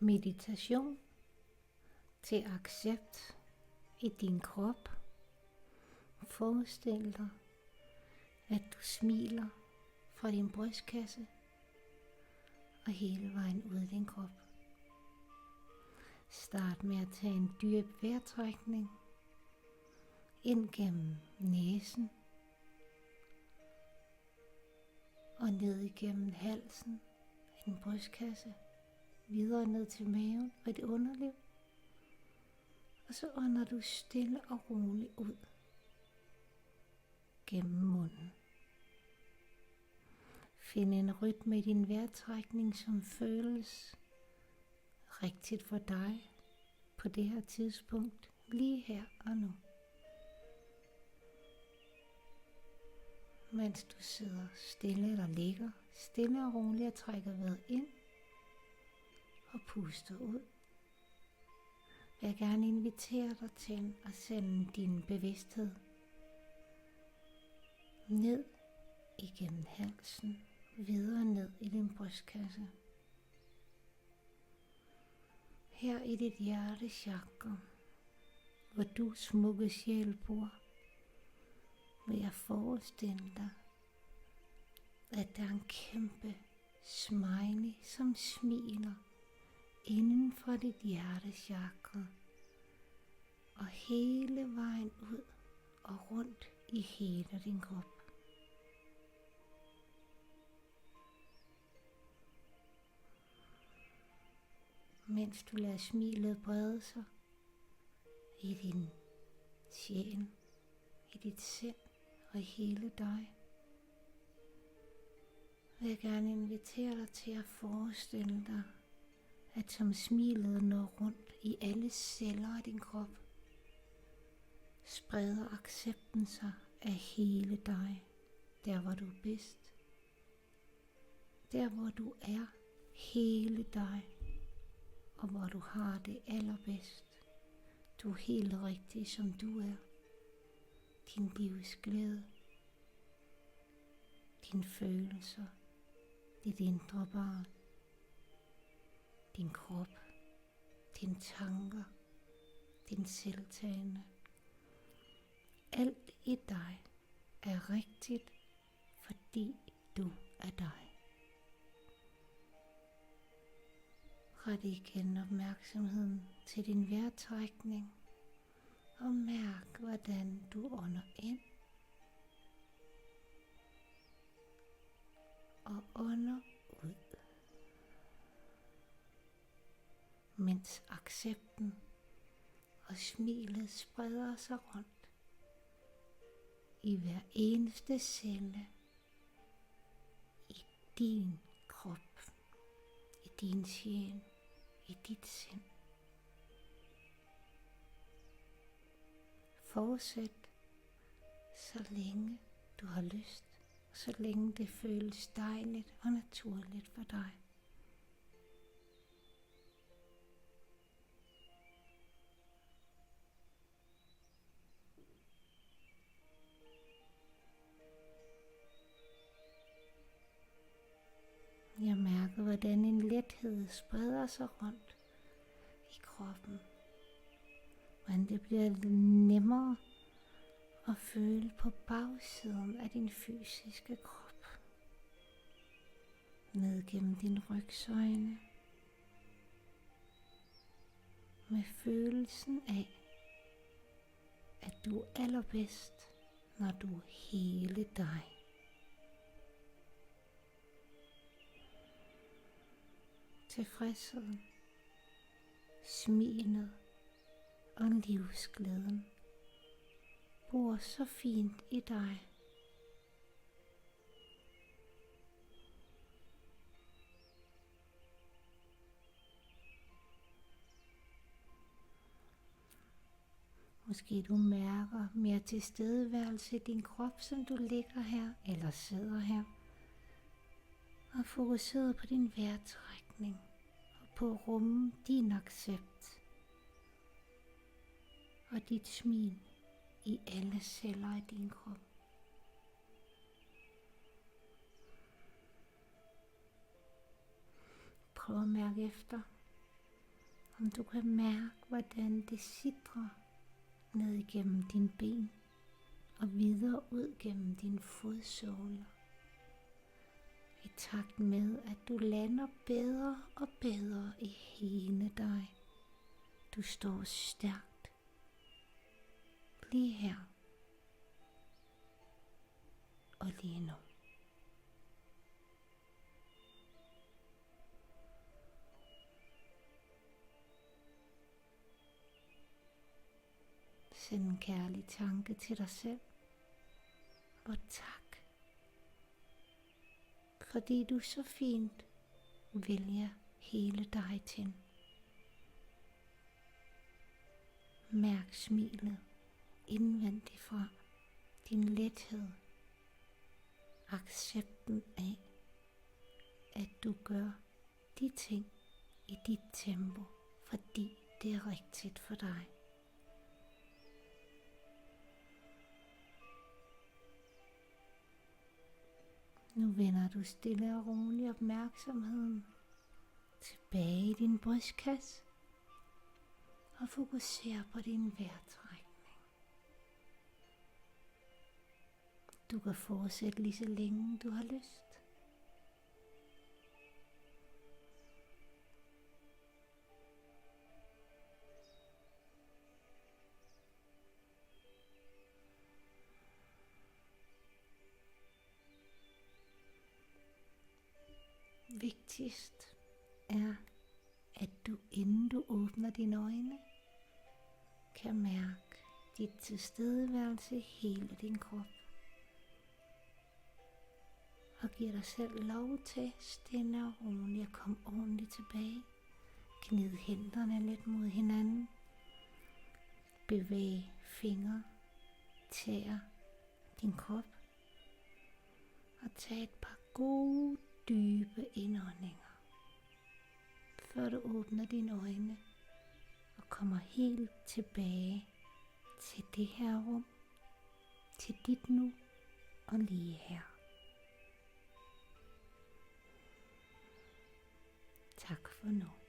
meditation til accept i din krop. Forestil dig, at du smiler fra din brystkasse og hele vejen ud af din krop. Start med at tage en dyb vejrtrækning ind gennem næsen og ned igennem halsen af din brystkasse, videre ned til maven og dit underliv. Og så ånder du stille og roligt ud gennem munden. Find en rytme i din vejrtrækning, som føles rigtigt for dig på det her tidspunkt, lige her og nu. Mens du sidder stille eller ligger stille og roligt og trækker vejret ind og puster ud, vil jeg gerne invitere dig til at sende din bevidsthed ned igennem halsen, videre ned i din brystkasse. Her i dit hjertechakra, hvor du smukke sjæl bor, vil jeg forestille dig, at der er en kæmpe smiley, som smiler inden for dit hjertechakra og hele vejen ud og rundt i hele din krop. Mens du lader smilet brede sig i din sjæl, i dit sind og i hele dig, vil jeg gerne invitere dig til at forestille dig, at som smilet når rundt i alle celler af din krop, spreder accepten sig af hele dig, der hvor du er bedst, der hvor du er hele dig, og hvor du har det allerbedst. Du er helt rigtig som du er. Din livsglæde, dine følelser, dit indre barn, din krop, dine tanker, din selvtagende. Alt i dig er rigtigt, fordi du er dig. Ret igen opmærksomheden til din vejrtrækning og mærk, hvordan du ånder ind og ånder ud, mens accepten og smilet spreder sig rundt i hver eneste celle i din krop, i din sjæl, i dit sind. Fortsæt så længe du har lyst, og så længe det føles dejligt og naturligt for dig. Jeg mærker, hvordan en lethed spreder sig rundt i kroppen. Men det bliver nemmere at føle på bagsiden af din fysiske krop. Ned gennem din rygsøjle. Med følelsen af, at du er allerbedst, når du er hele dig. Tilfredsheden, smilet og livsglæden bor så fint i dig. Måske du mærker mere tilstedeværelse i din krop, som du ligger her eller sidder her og fokuseret på din vejrtrækning og på at rumme din accept og dit smil i alle celler i din krop. Prøv at mærke efter, Om du kan mærke, hvordan det sidrer ned igennem dine ben og videre ud gennem dine fodsåler. I takt med, at du lander bedre og bedre i hele dig. Du står stærkt lige her og lige nu. Send en kærlig tanke til dig selv. Og tak, fordi du så fint vælger hele dig til. Mærk smilet indvendigt fra, din lethed, accepten af, at du gør de ting i dit tempo, fordi det er rigtigt for dig. Nu vender du stille og roligt opmærksomheden tilbage i din brystkasse og fokuserer på din vejrtrækning. Du kan fortsætte lige så længe du har lyst. Vigtigst er, at du inden du åbner dine øjne, kan mærke dit tilstedeværelse i hele din krop. Og giv dig selv lov til stille og roligt at komme ordentligt tilbage. Gnid hænderne lidt mod hinanden. Bevæg fingre, tæer, din krop. Og tag et par gode, dybe indåndinger, før du åbner dine øjne og kommer helt tilbage til det her rum, til dit nu og lige her. Tak for nu.